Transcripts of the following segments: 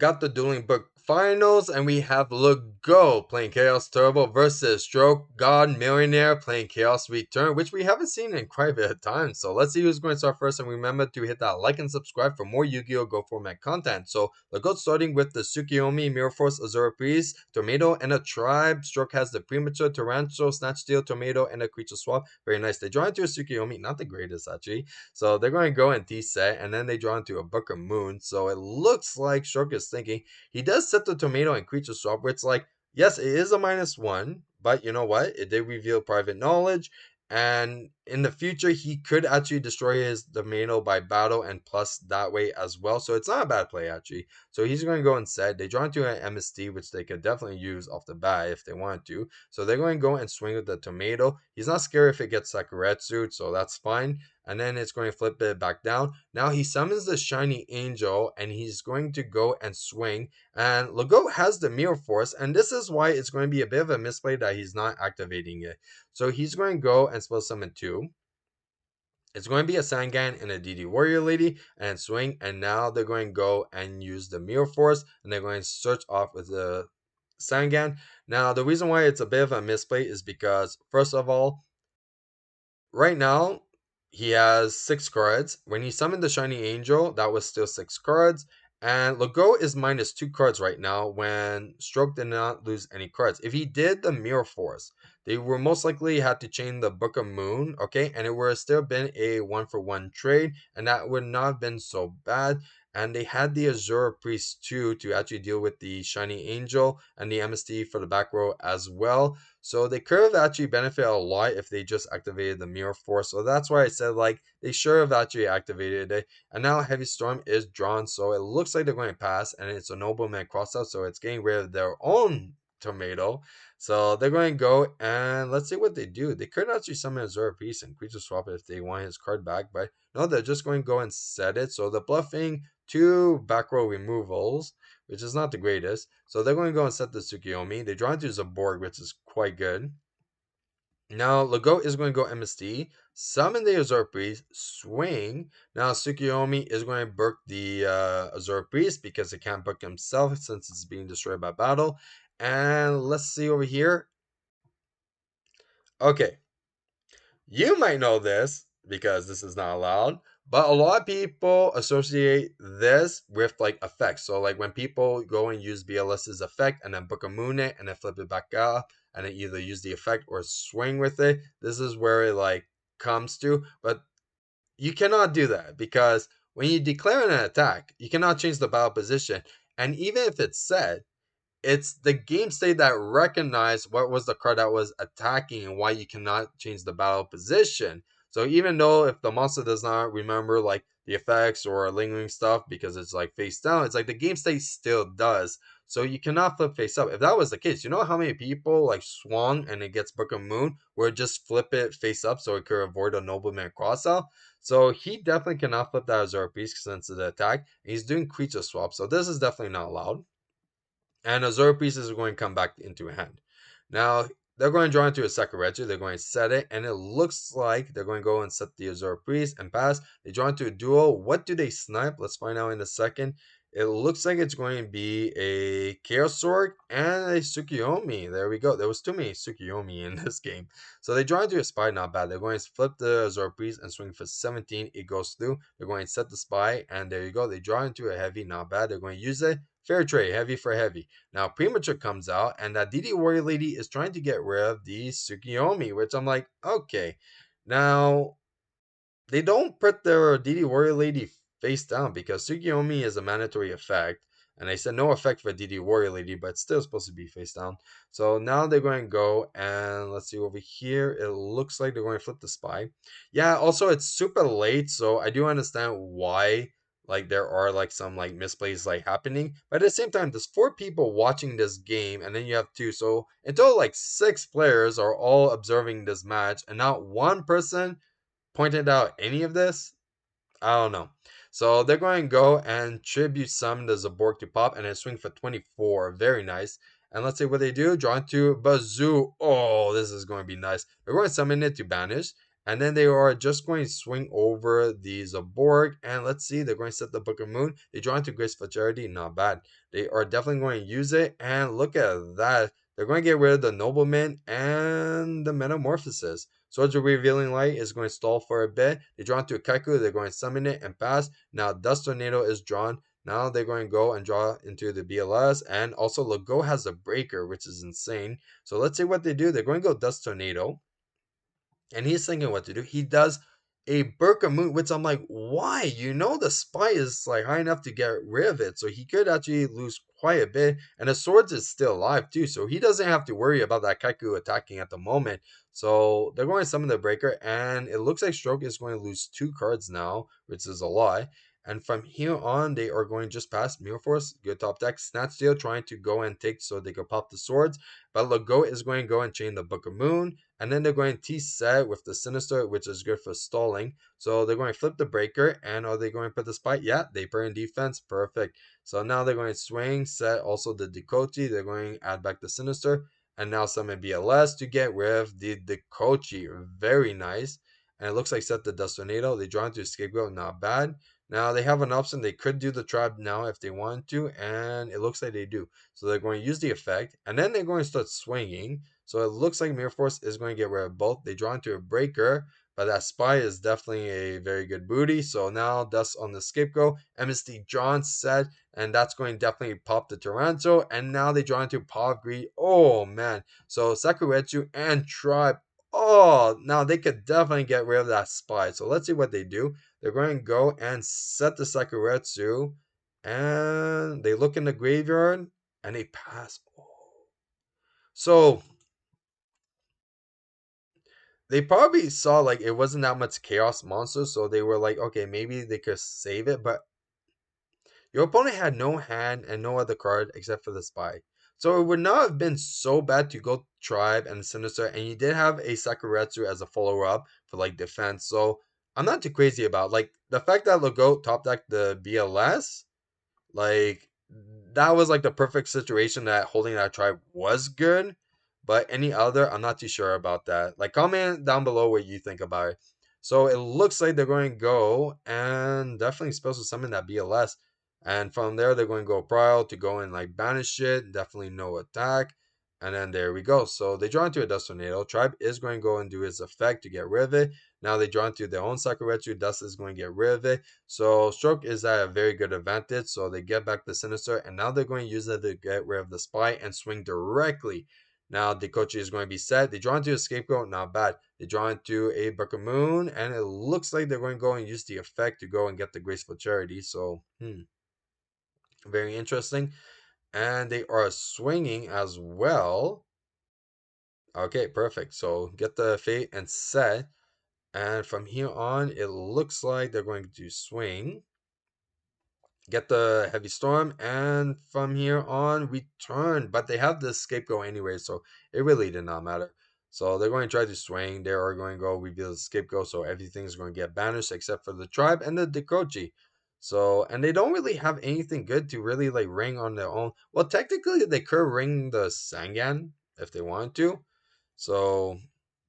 Got the Dueling Book Finals, and we have Go playing Chaos Turbo versus Stroke God Millionaire playing Chaos Return, which we haven't seen in quite a bit of time. So let's see who's going to start first, and remember to hit that like and subscribe for more Yu-Gi-Oh! Go Format content. So let's go starting with the Tsukiyomi, Mirror Force, Azure Priest, Tornado, and a Tribe. Stroke has the Premature, Tarantula, Snatch Steal, Tornado, and a Creature Swap. Very nice. They draw into a Tsukiyomi, not the greatest actually. So they're going to go and D-set, and then they draw into a Book of Moon. So it looks like Stroke is thinking he does set the Tomato and Creature Swap, where it's like, yes, it is a -1, but you know what? It did reveal private knowledge, and in the future, he could actually destroy his tomato by battle and plus that way as well. So it's not a bad play, actually. So he's going to go and set. They draw into an MST, which they could definitely use off the bat if they wanted to. So they're going to go and swing with the tomato. He's not scared if it gets Sakuretsu, so that's fine. And then it's going to flip it back down. Now he summons the Shiny Angel, and he's going to go and swing. And Legault has the Mirror Force, and this is why it's going to be a bit of a misplay that he's not activating it. So he's going to go and spell summon 2. It's going to be a Sangan and a DD Warrior Lady and swing. And now they're going to go and use the Mirror Force, and they're going to search off with the Sangan. Now, the reason why it's a bit of a misplay is because, first of all, right now, he has 6 cards. When he summoned the Shiny Angel, that was still 6 cards. And Legault is -2 cards right now when Stroke did not lose any cards. If he did the Mirror Force, they were most likely had to chain the Book of Moon, okay? And it would have still been a 1-for-1 trade, and that would not have been so bad. And they had the Azure Priest too to actually deal with the Shiny Angel and the MST for the back row as well. So they could have actually benefited a lot if they just activated the Mirror Force. So that's why I said, like, they should have actually activated it. And now Heavy Storm is drawn, so it looks like they're going to pass, and it's a Nobleman crossout, so it's getting rid of their own tomato. So they're going to go, and let's see what they do. They could actually summon a Zora Piece and Creature Swap if they want his card back, but no, they're just going to go and set it. So the bluffing 2 back row removals, which is not the greatest. So they're going to go and set the Tsukiyomi. They draw into Zaborg, which is quite good. Now, Legault is going to go MST, summon the Azure Priest, swing. Now, Tsukiyomi is going to book the Azure Priest because it can't book himself since it's being destroyed by battle. And let's see over here. Okay, you might know this because this is not allowed, but a lot of people associate this with like effects. So like when people go and use BLS's effect and then book a moon it and then flip it back up and then either use the effect or swing with it, this is where it like comes to. But you cannot do that because when you declare an attack, you cannot change the battle position. And even if it's set, it's the game state that recognized what was the card that was attacking and why you cannot change the battle position. So even though if the monster does not remember like the effects or lingering stuff because it's like face down, it's like the game state still does. So you cannot flip face up. If that was the case, you know how many people like swung and it gets Book of Moon where just flip it face up so it could avoid a Nobleman crossout. So he definitely cannot flip that Azure piece since it's an attack. He's doing creature swap, so this is definitely not allowed. And Azure pieces are going to come back into hand. Now, they're going to draw into a Sakuretsu. They're going to set it, and it looks like they're going to go and set the Azure Priest and pass. They draw into a Duel. What do they snipe? Let's find out in a second. It looks like it's going to be a Chaos Sword and a Tsukiyomi. There we go. There was too many Tsukiyomi in this game. So they draw into a Spy, not bad. They're going to flip the Azure Priest and swing for 17. It goes through. They're going to set the Spy, and there you go. They draw into a Heavy, not bad. They're going to use it. Fair trade, heavy for heavy. Now, Premature comes out, and that DD Warrior Lady is trying to get rid of the Tsukiyomi, which I'm like, okay. Now, they don't put their DD Warrior Lady face down because Tsukiyomi is a mandatory effect. And they said no effect for DD Warrior Lady, but it's still supposed to be face down. So now they're going to go and let's see over here. It looks like they're going to flip the spy. Yeah, also it's super late, so I do understand why like there are like some like misplays like happening. But at the same time, there's 4 people watching this game, and then you have 2. So in total, like 6 players are all observing this match, and not one person pointed out any of this. I don't know. So they're going to go and tribute summon the Zaborg to pop and then swing for 24. Very nice. And let's see what they do. Draw into Bazoo. Oh, this is going to be nice. They're going to summon it to banish. And then they are just going to swing over the Zaborg. And let's see, they're going to set the Book of Moon. They draw into Graceful Charity. Not bad. They are definitely going to use it. And look at that. They're going to get rid of the Nobleman and the Metamorphosis. Swords of Revealing Light is going to stall for a bit. They draw into a Kaiku. They're going to summon it and pass. Now Dust Tornado is drawn. Now they're going to go and draw into the BLS. And also Legault has a breaker, which is insane. So let's see what they do. They're going to go Dust Tornado. And he's thinking what to do. He does a Berkamut, which I'm like, why? You know the spy is like high enough to get rid of it. So he could actually lose quite a bit. And the swords is still alive too. So he doesn't have to worry about that Kaiku attacking at the moment. So they're going to summon the breaker. And it looks like Stroke is going to lose 2 cards now, which is a lot. And from here on, they are going just past Mirror Force, good top deck, Snatch Steel, trying to go and take so they could pop the swords. But Legault is going to go and chain the Book of Moon. And then they're going to T-set with the Sinister, which is good for stalling. So they're going to flip the breaker. And are they going to put the spike? Yeah, they put in defense. Perfect. So now they're going to swing, set also the Dekochi. They're going to add back the Sinister. And now summon BLS to get rid of the Dekochi. Very nice. And it looks like set the Dust Tornado. They draw into Scapegoat. Not bad. Now they have an option. They could do the tribe now if they want to. And it looks like they do. So they're going to use the effect. And then they're going to start swinging. So it looks like Mirror Force is going to get rid of both. They draw into a breaker, but that spy is definitely a very good booty. So now Dust on the Scapegoat. MSD John set, and that's going to definitely pop the Taranto. And now they draw into Paw of Greed. Oh man. So Sakuretsu and Tribe. Oh, now they could definitely get rid of that spy. So let's see what they do. They're going to go and set the Sakuretsu. And they look in the graveyard and they pass. Oh. So they probably saw like it wasn't that much chaos monster, so they were like, okay, maybe they could save it, but your opponent had no hand and no other card except for the spy. So it would not have been so bad to go tribe and sinister, and you did have a Sakuretsu as a follow-up for like defense. So I'm not too crazy about like the fact that Legault top decked the BLS. Like that was like the perfect situation that holding that tribe was good. But any other, I'm not too sure about that. Like comment down below what you think about it. So it looks like they're going to go and definitely supposed to summon that BLS. And from there they're going to go Prowl to go and like banish it. Definitely no attack. And then there we go. So they draw into a Dust Tornado. Tribe is going to go and do his effect to get rid of it. Now they draw into their own Sakuretsu. Dust is going to get rid of it. So Stroke is at a very good advantage. So they get back the Sinister, and now they're going to use it to get rid of the Spy and swing directly. Now Dekochi is going to be set. They draw into a Scapegoat, not bad. They draw into a Book of Moon, and it looks like they're going to go and use the effect to go and get the Graceful Charity. So, very interesting. And they are swinging as well. Okay, perfect. So get the Fate and set. And from here on, it looks like they're going to swing. Get the heavy storm, and from here on return. But they have the scapegoat anyway, so it really did not matter. So they're going to try to swing. They are going to go reveal the scapegoat, so everything's going to get banished except for the tribe and the Dekochi. So, and they don't really have anything good to really like ring on their own. Well, technically they could ring the Sangan if they wanted to. So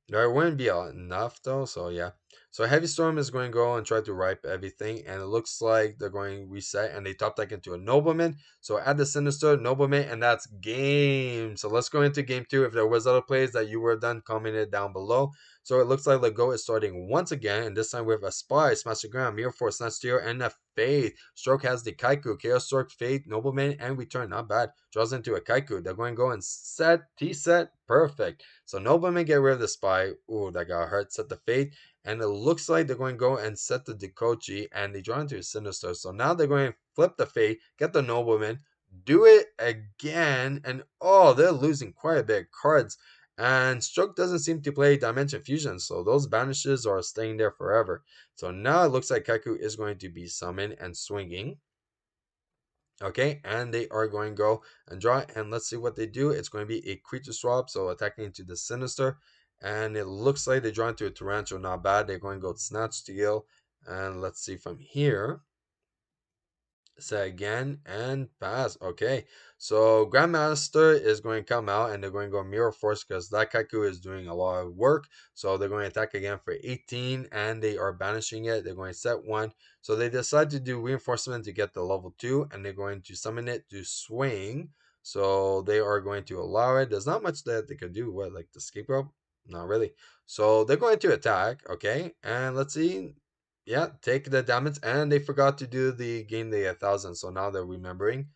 there wouldn't be enough though, so yeah. So Heavy Storm is going to go and try to ripe everything, and it looks like they're going to reset, and they top deck into a Nobleman. So add the Sinister Nobleman, and that's game. So let's go into game 2. If there was other plays that you were done, comment it down below. So it looks like Legault is starting once again, and this time with a Spy, Smash the Ground, Mirror Force, Snatch Steel, and a Faith. Stroke has the Kaiku, Chaos Stork, Faith, Nobleman, and Return. Not bad. Draws into a Kaiku. They're going to go and set, T-set, perfect. So Nobleman get rid of the Spy. Ooh, that got hurt. Set the Fate. And it looks like they're going to go and set the Dekochi. And they draw into a Sinister. So now they're going to flip the Fate. Get the Nobleman. Do it again. And oh, they're losing quite a bit of cards. And Stroke doesn't seem to play Dimension Fusion. So those banishes are staying there forever. So now it looks like Kaiku is going to be summoned and swinging. Okay, and they are going to go and draw, and let's see what they do. It's going to be a creature swap, so attacking into the Sinister, and it looks like they draw into a Tarantula, not bad. They're going to go Snatch Steel, and let's see from here. Say again and pass. Okay. So Grandmaster is going to come out and they're going to go Mirror Force because that Kaiku is doing a lot of work. So they're going to attack again for 18 and they are banishing it. They're going to set 1. So they decide to do reinforcement to get the level 2 and they're going to summon it to swing. So they are going to allow it. There's not much that they could do. What, like the scapegoat? Not really. So they're going to attack. Okay. And let's see. Yeah, take the damage, and they forgot to do the gain the 1,000, so now they're remembering.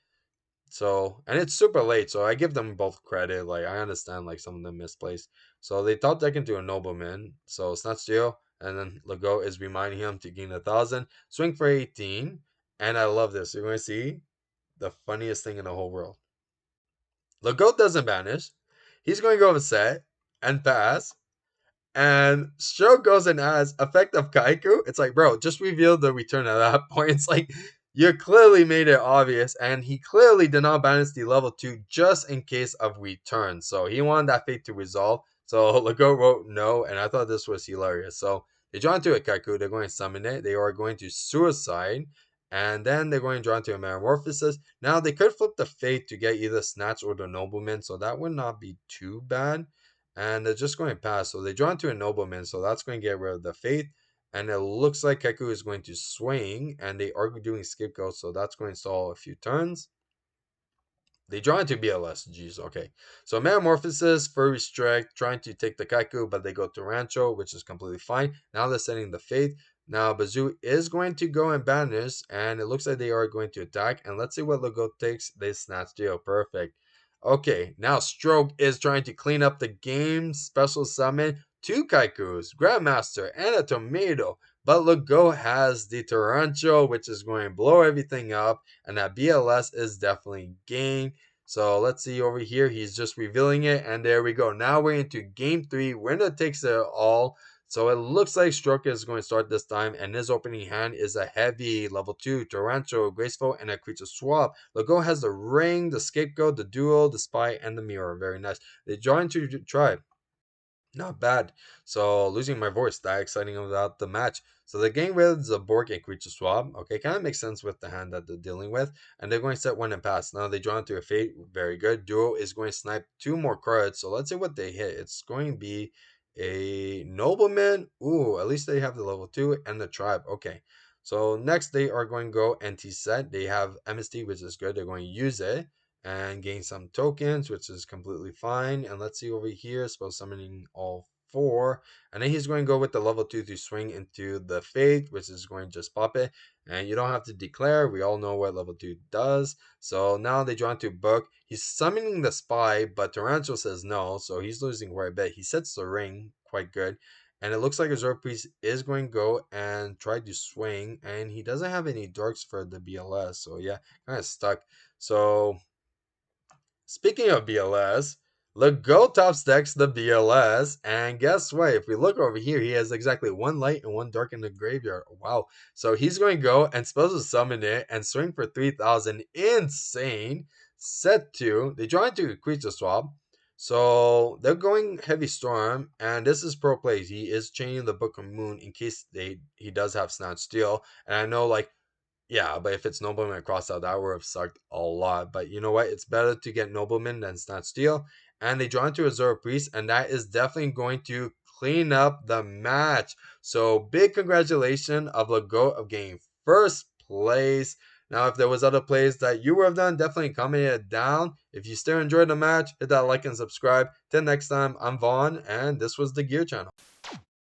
So, and it's super late, so I give them both credit. Like, I understand, like, some of them misplaced. So they thought they can do a nobleman. So it's not Geo, and then Lego is reminding him to gain 1,000, swing for 18, and I love this. You're going to see the funniest thing in the whole world. Lego doesn't banish. He's going to go with set and pass. And Stroke goes and adds effect of Kaiku. It's like, bro, just reveal the return at that point. It's like you clearly made it obvious, and he clearly did not balance the level 2 just in case of return. So he wanted that fate to resolve. So Lego wrote no, and I thought this was hilarious. So they draw into a Kaiku, they're going to summon it, they are going to suicide, and then they're going to draw into a Metamorphosis. Now they could flip the fate to get either Snatch or the Nobleman, so that would not be too bad, and they're just going to pass. So they draw into a nobleman, so that's going to get rid of the faith. And it looks like Keku is going to swing, and they are doing scapegoat, so that's going to stall a few turns. They draw into BLS. Jeez, okay. So Metamorphosis for Restrict, trying to take the Kaiku, but they go to Rancho, which is completely fine. Now they're setting the Faith. Now Bazoo is going to go and banish, and it looks like they are going to attack. And let's see what Logo takes. They snatch deal. Perfect. Okay, now Stroke is trying to clean up the game. Special summon 2 Kaikus, Grandmaster, and a Tomato. But Logo has the Tarancho, which is going to blow everything up, and that BLS is definitely gained. So let's see over here. He's just revealing it, and there we go. Now we're into game 3. Winner takes it all. So it looks like Stroke is going to start this time, and his opening hand is a heavy level 2 Tarancho, Graceful, and a creature swap. Logo has the Ring, the Scapegoat, the Duel, the Spy, and the Mirror. Very nice. They join to tribe. Not bad. So losing my voice, that exciting about the match. So they're getting rid of the Borg and creature swap. Okay, kind of makes sense with the hand that they're dealing with. And they're going to set 1 and pass. Now they draw into a fate. Very good. Duo is going to snipe 2 more cards. So let's see what they hit. It's going to be a nobleman. Ooh, at least they have the level 2 and the tribe. Okay. So next they are going to go NT set. They have MST, which is good. They're going to use it and gain some tokens, which is completely fine. And let's see over here, spell summoning all 4. And then he's going to go with the level 2 to swing into the Fate, which is going to just pop it. And you don't have to declare. We all know what level 2 does. So now they draw into Book. He's summoning the Spy, but Tarantula says no. So he's losing quite a bit. He sets the Ring quite good. And it looks like Reserve Priest is going to go and try to swing. And he doesn't have any darks for the BLS. So yeah, kind of stuck. So speaking of BLS, Lego top stacks the BLS, and guess what? If we look over here, he has exactly 1 light and 1 dark in the graveyard. Wow. So he's going to go and supposed to summon it and swing for 3,000. Insane. Set 2. They draw into a creature swap. So they're going Heavy Storm, and this is pro plays. He is chaining the Book of Moon in case he does have Snatch Steel. And I know, like, yeah, but if it's Nobleman crossed out, that would have sucked a lot. But you know what? It's better to get Nobleman than Snatch Steel. And they draw into a Zero Priest, and that is definitely going to clean up the match. So big congratulations of the GOAT of getting first place. Now, if there was other plays that you would have done, definitely comment it down. If you still enjoyed the match, hit that like and subscribe. Till next time, I'm Vaughn, and this was the Gear Channel.